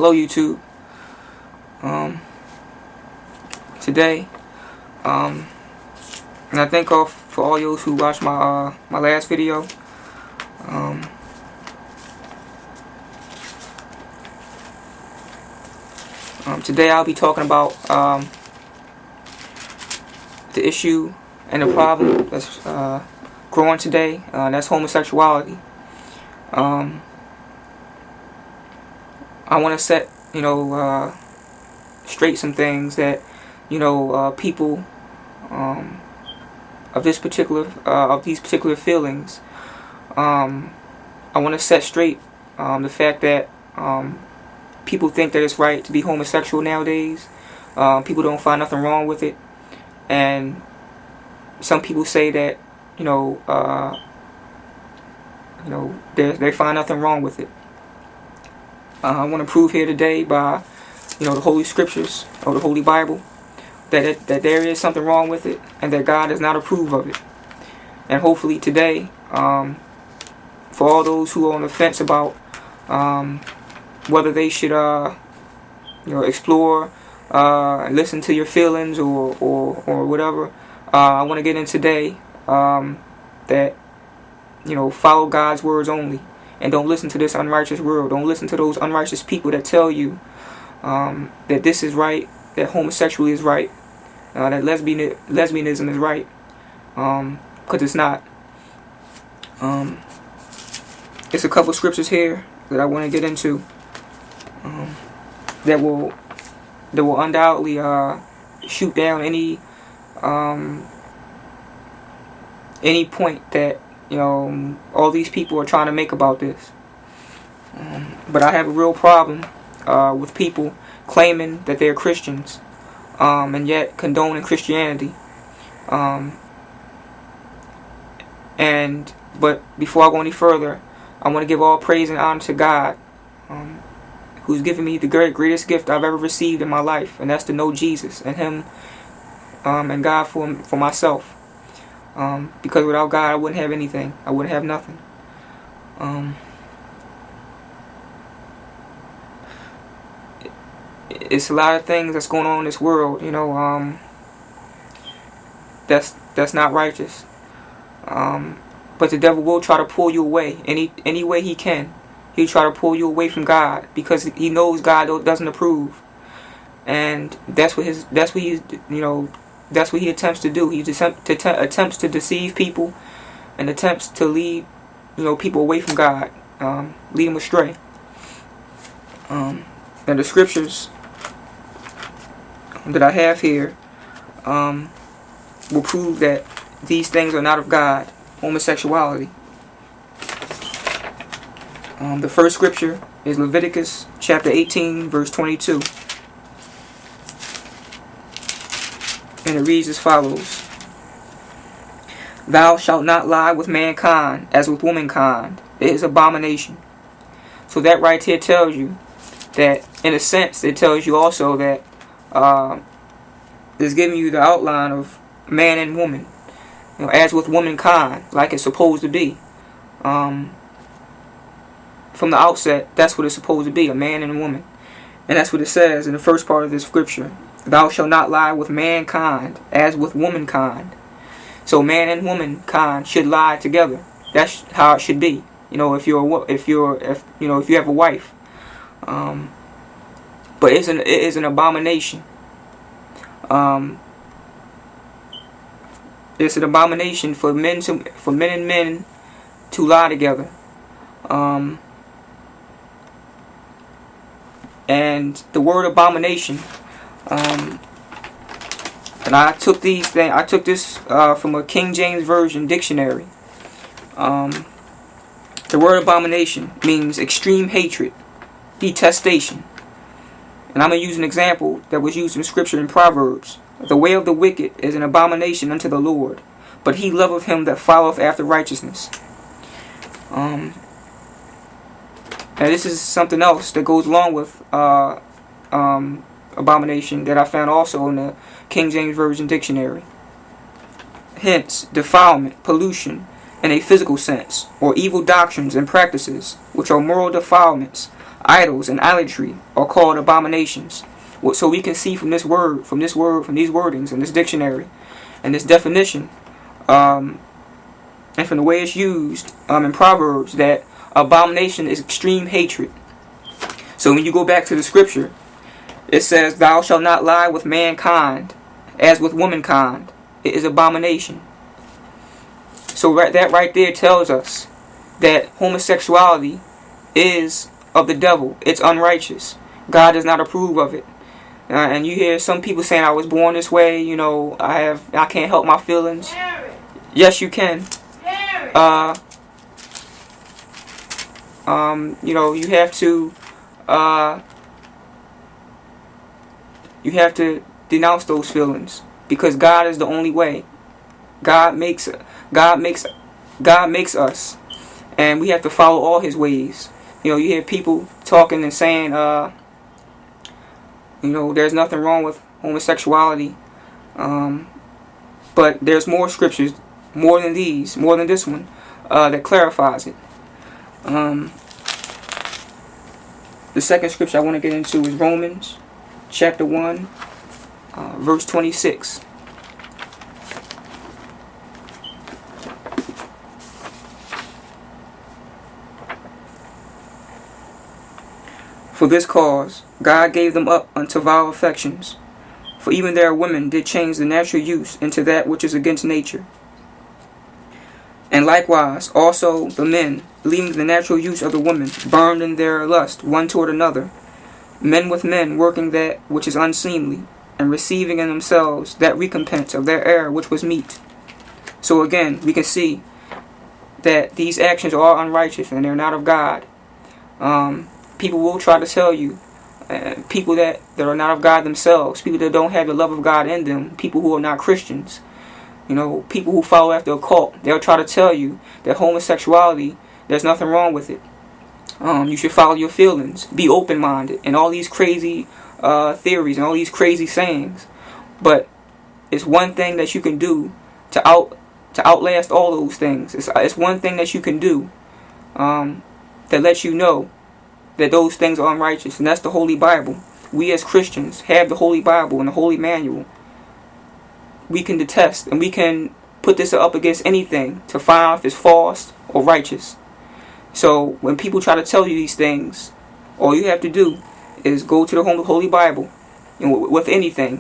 Hello YouTube. Today, and I thank for all those who watched my last video. Today I'll be talking about the issue and the problem that's growing today. That's homosexuality. I want to set straight some things that people of these particular feelings. I want to set straight the fact that people think that it's right to be homosexual nowadays. People don't find nothing wrong with it, and some people say that they find nothing wrong with it. I want to prove here today by the Holy Scriptures or the Holy Bible that there is something wrong with it, and that God does not approve of it. And hopefully today, for all those who are on the fence about whether they should explore and listen to your feelings or whatever, I want to get in today that follow God's words only, and don't listen to this unrighteous world. Don't listen to those unrighteous people that tell you that this is right, that homosexuality is right, that lesbianism is right, because it's not. It's a couple scriptures here that I want to get into that will undoubtedly shoot down any point that all these people are trying to make about this. But I have a real problem with people claiming that they're Christians and yet condoning Christianity. But before I go any further, I want to give all praise and honor to God, who's given me the greatest gift I've ever received in my life, and that's to know Jesus and Him and God for myself. Because without God, I wouldn't have anything. I wouldn't have nothing. It's a lot of things that's going on in this world, that's not righteous. But the devil will try to pull you away any way he can. He'll try to pull you away from God because he knows God doesn't approve, and that's what he attempts to do. He attempts to deceive people and attempts to lead people away from God, lead them astray. And the scriptures that I have here will prove that these things are not of God. Homosexuality. The first scripture is Leviticus chapter 18 verse 22. And it reads as follows: Thou shalt not lie with mankind as with womankind. It is abomination. So that right here tells you that, in a sense, it tells you also that it's giving you the outline of man and woman, as with womankind, like it's supposed to be. From the outset, that's what it's supposed to be, a man and a woman. And that's what it says in the first part of this scripture: Thou shalt not lie with mankind as with womankind. So man and womankind should lie together. That's how it should be. If you have a wife. But it is an abomination. It's an abomination for men and men to lie together. And the word abomination, and I took this from a King James Version dictionary. The word abomination means extreme hatred, detestation. And I'm going to use an example that was used in Scripture in Proverbs. The way of the wicked is an abomination unto the Lord, but he loveth him that followeth after righteousness. Now this is something else that goes along with abomination that I found also in the King James Version dictionary. Hence, defilement, pollution, in a physical sense, or evil doctrines and practices, which are moral defilements, idols, and idolatry are called abominations. So we can see from these wordings in this dictionary and this definition, and from the way it's used in Proverbs, that abomination is extreme hatred. So when you go back to the scripture, it says, "Thou shalt not lie with mankind, as with womankind. It is abomination." So that right there tells us that homosexuality is of the devil. It's unrighteous. God does not approve of it. And you hear some people saying, "I was born this way. I can't help my feelings." Yes, you can. You have to denounce those feelings, because God is the only way. God makes us, and we have to follow all His ways. You hear people talking and saying, there's nothing wrong with homosexuality, but there's more scriptures, more than this one, that clarifies it. The second scripture I want to get into is Romans chapter 1, verse 26. "For this cause God gave them up unto vile affections, for even their women did change the natural use into that which is against nature. And likewise also the men, leaving the natural use of the woman, burned in their lust one toward another, men with men working that which is unseemly, and receiving in themselves that recompense of their error which was meet." So again, we can see that these actions are unrighteous and they're not of God. People will try to tell you, people that are not of God themselves, people that don't have the love of God in them, people who are not Christians, people who follow after a cult, they'll try to tell you that homosexuality, there's nothing wrong with it. You should follow your feelings, be open-minded, and all these crazy theories and all these crazy sayings. But it's one thing that you can do to outlast all those things. It's one thing that you can do that lets you know that those things are unrighteous, and that's the Holy Bible. We as Christians have the Holy Bible and the Holy Manual. We can detest and we can put this up against anything to find out if it's false or righteous. So when people try to tell you these things, all you have to do is go to the Holy Bible, with anything,